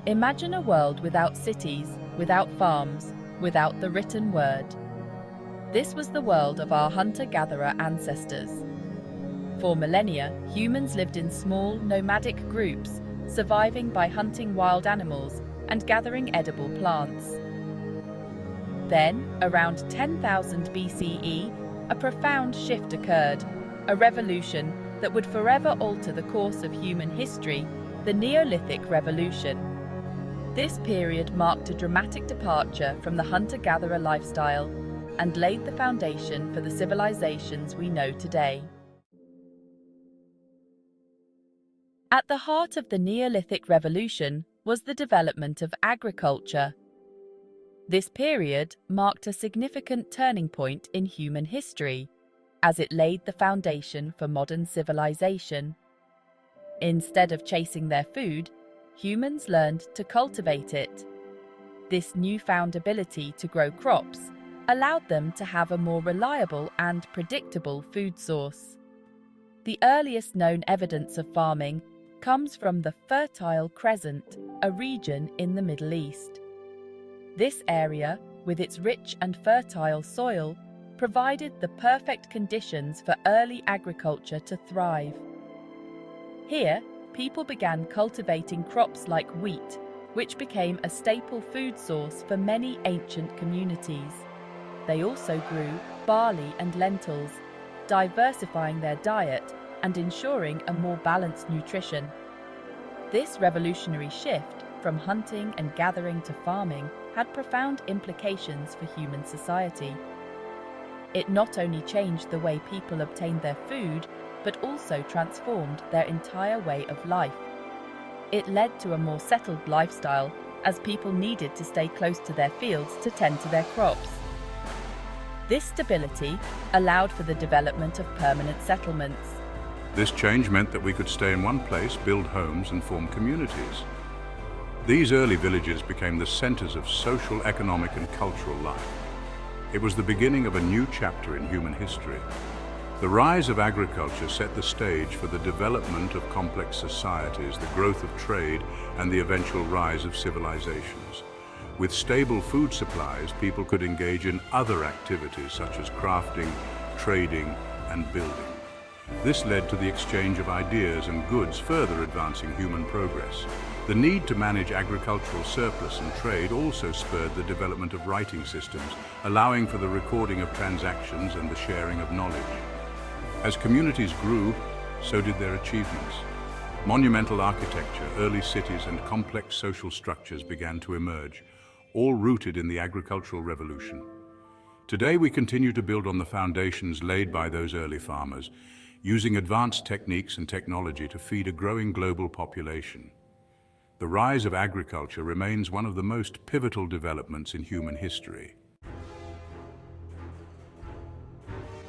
Imagine a world without cities, without farms, without the written word. This was the world of our hunter-gatherer ancestors. For millennia, humans lived in small, nomadic groups, surviving by hunting wild animals and gathering edible plants. Then, around 10,000 BCE, a profound shift occurred, a revolution that would forever alter the course of human history, the Neolithic Revolution. This period marked a dramatic departure from the hunter-gatherer lifestyle and laid the foundation for the civilizations we know today. At the heart of the Neolithic Revolution was the development of agriculture. This period marked a significant turning point in human history, as it laid the foundation for modern civilization. Instead of chasing their food, humans learned to cultivate it. This newfound ability to grow crops allowed them to have a more reliable and predictable food source. The earliest known evidence of farming comes from the Fertile Crescent, a region in the Middle East. This area, with its rich and fertile soil, provided the perfect conditions for early agriculture to thrive. Here, people began cultivating crops like wheat, which became a staple food source for many ancient communities. They also grew barley and lentils, diversifying their diet and ensuring a more balanced nutrition. This revolutionary shift from hunting and gathering to farming had profound implications for human society. It not only changed the way people obtained their food, but also transformed their entire way of life. It led to a more settled lifestyle, as people needed to stay close to their fields to tend to their crops. This stability allowed for the development of permanent settlements. This change meant that we could stay in one place, build homes, and form communities. These early villages became the centers of social, economic, and cultural life. It was the beginning of a new chapter in human history. The rise of agriculture set the stage for the development of complex societies, the growth of trade, and the eventual rise of civilizations. With stable food supplies, people could engage in other activities such as crafting, trading, and building. This led to the exchange of ideas and goods, further advancing human progress. The need to manage agricultural surplus and trade also spurred the development of writing systems, allowing for the recording of transactions and the sharing of knowledge. As communities grew, so did their achievements. Monumental architecture, early cities, and complex social structures began to emerge, all rooted in the agricultural revolution. Today, we continue to build on the foundations laid by those early farmers, using advanced techniques and technology to feed a growing global population. The rise of agriculture remains one of the most pivotal developments in human history.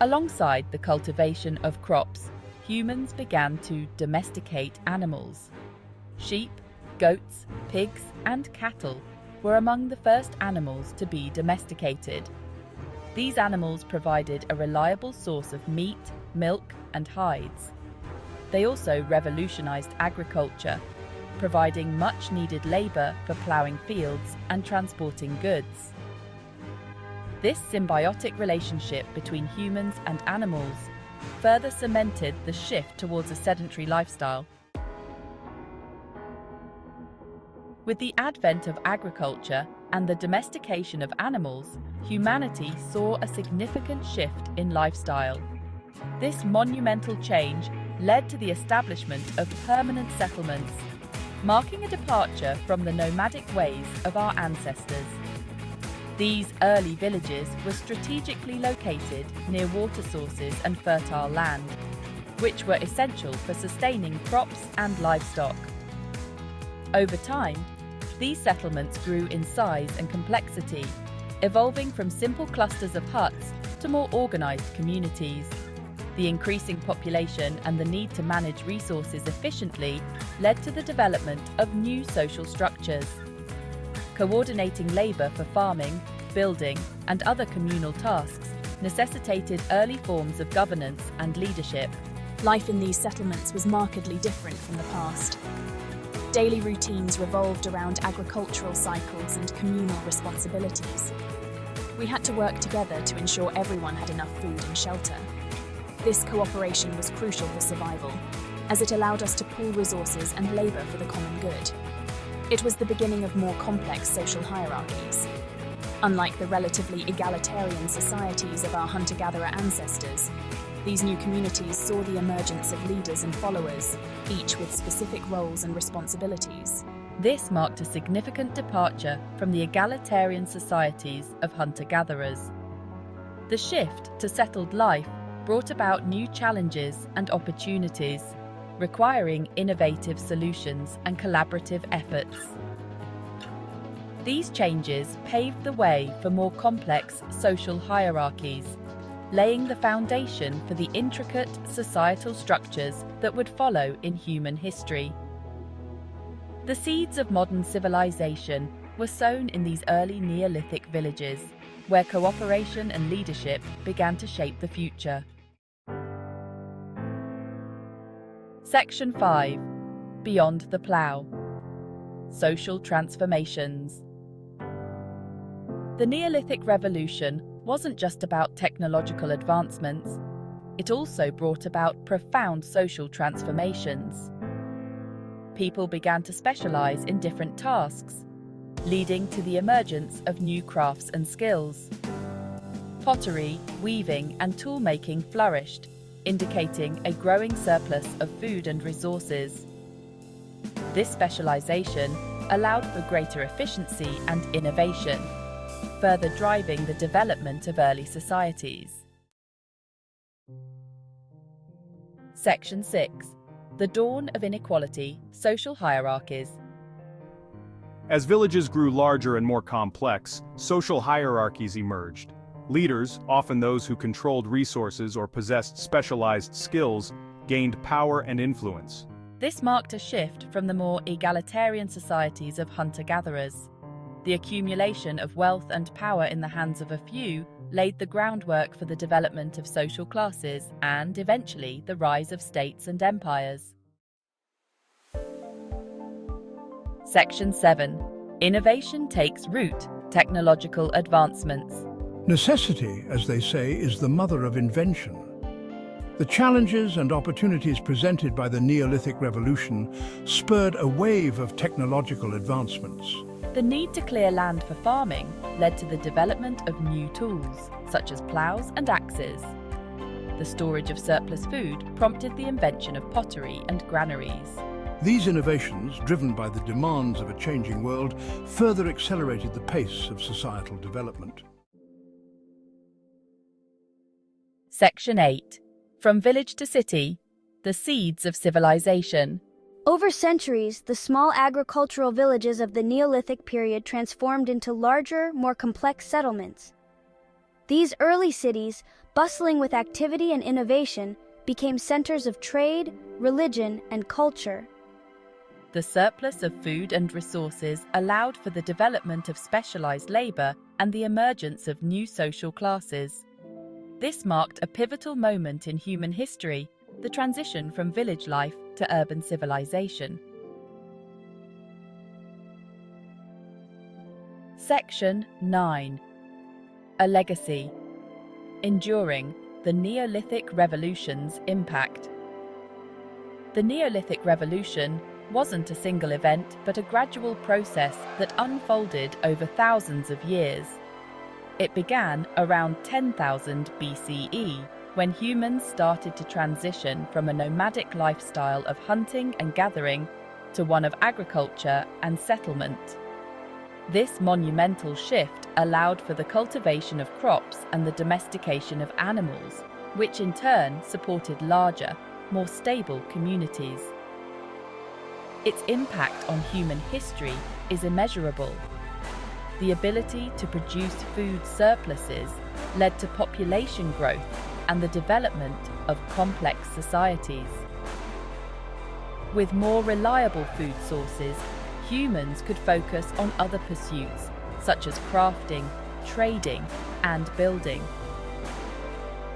Alongside the cultivation of crops, humans began to domesticate animals. Sheep, goats, pigs, and cattle were among the first animals to be domesticated. These animals provided a reliable source of meat, milk, and hides. They also revolutionized agriculture, providing much-needed labor for plowing fields and transporting goods. This symbiotic relationship between humans and animals further cemented the shift towards a sedentary lifestyle. With the advent of agriculture and the domestication of animals, humanity saw a significant shift in lifestyle. This monumental change led to the establishment of permanent settlements, marking a departure from the nomadic ways of our ancestors. These early villages were strategically located near water sources and fertile land, which were essential for sustaining crops and livestock. Over time, these settlements grew in size and complexity, evolving from simple clusters of huts to more organized communities. The increasing population and the need to manage resources efficiently led to the development of new social structures. Coordinating labor for farming, building, and other communal tasks necessitated early forms of governance and leadership. Life in these settlements was markedly different from the past. Daily routines revolved around agricultural cycles and communal responsibilities. We had to work together to ensure everyone had enough food and shelter. This cooperation was crucial for survival, as it allowed us to pool resources and labor for the common good. It was the beginning of more complex social hierarchies. Unlike the relatively egalitarian societies of our hunter-gatherer ancestors, these new communities saw the emergence of leaders and followers, each with specific roles and responsibilities. This marked a significant departure from the egalitarian societies of hunter-gatherers. The shift to settled life brought about new challenges and opportunities, requiring innovative solutions and collaborative efforts. These changes paved the way for more complex social hierarchies, laying the foundation for the intricate societal structures that would follow in human history. The seeds of modern civilization were sown in these early Neolithic villages, where cooperation and leadership began to shape the future. Section 5. Beyond the Plough. Social transformations. The Neolithic Revolution wasn't just about technological advancements, it also brought about profound social transformations. People began to specialize in different tasks, leading to the emergence of new crafts and skills. Pottery, weaving, and tool-making flourished, indicating a growing surplus of food and resources. This specialization allowed for greater efficiency and innovation, further driving the development of early societies. Section 6. The Dawn of Inequality, Social Hierarchies. As villages grew larger and more complex, social hierarchies emerged. Leaders, often those who controlled resources or possessed specialized skills, gained power and influence. This marked a shift from the more egalitarian societies of hunter-gatherers. The accumulation of wealth and power in the hands of a few laid the groundwork for the development of social classes and, eventually, the rise of states and empires. Section 7. Innovation takes root, technological advancements. Necessity, as they say, is the mother of invention. The challenges and opportunities presented by the Neolithic Revolution spurred a wave of technological advancements. The need to clear land for farming led to the development of new tools, such as ploughs and axes. The storage of surplus food prompted the invention of pottery and granaries. These innovations, driven by the demands of a changing world, further accelerated the pace of societal development. Section 8. From Village to City, the Seeds of Civilization. Over centuries, the small agricultural villages of the Neolithic period transformed into larger, more complex settlements. These early cities, bustling with activity and innovation, became centers of trade, religion, and culture. The surplus of food and resources allowed for the development of specialized labor and the emergence of new social classes. This marked a pivotal moment in human history, the transition from village life to urban civilization. Section 9. A Legacy. Enduring the Neolithic Revolution's impact. The Neolithic Revolution wasn't a single event, but a gradual process that unfolded over thousands of years. It began around 10,000 BCE, when humans started to transition from a nomadic lifestyle of hunting and gathering to one of agriculture and settlement. This monumental shift allowed for the cultivation of crops and the domestication of animals, which in turn supported larger, more stable communities. Its impact on human history is immeasurable. The ability to produce food surpluses led to population growth and the development of complex societies. With more reliable food sources, humans could focus on other pursuits, such as crafting, trading, and building.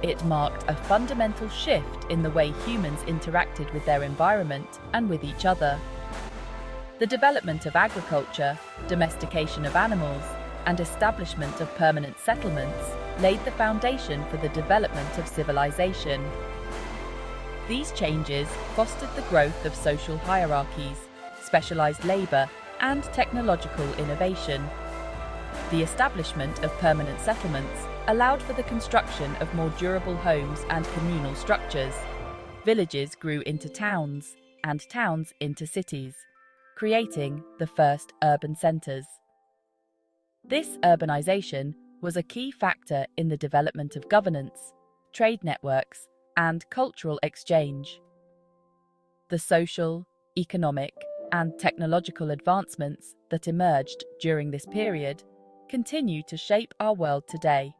It marked a fundamental shift in the way humans interacted with their environment and with each other. The development of agriculture, domestication of animals, and establishment of permanent settlements laid the foundation for the development of civilization. These changes fostered the growth of social hierarchies, specialized labor, and technological innovation. The establishment of permanent settlements allowed for the construction of more durable homes and communal structures. Villages grew into towns, and towns into cities, creating the first urban centers. This urbanization was a key factor in the development of governance, trade networks, and cultural exchange. The social, economic, and technological advancements that emerged during this period continue to shape our world today.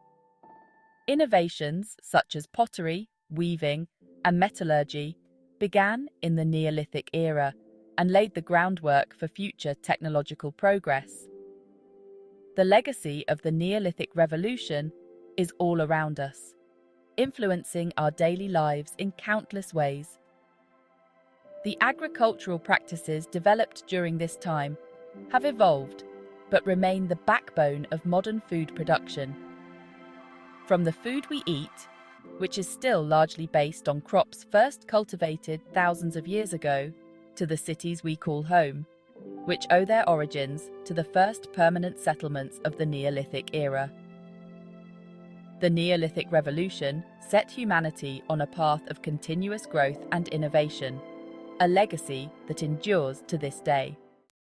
Innovations such as pottery, weaving, and metallurgy began in the Neolithic era and laid the groundwork for future technological progress. The legacy of the Neolithic Revolution is all around us, influencing our daily lives in countless ways. The agricultural practices developed during this time have evolved, but remain the backbone of modern food production. From the food we eat, which is still largely based on crops first cultivated thousands of years ago, to the cities we call home, which owe their origins to the first permanent settlements of the Neolithic era. The Neolithic Revolution set humanity on a path of continuous growth and innovation, a legacy that endures to this day.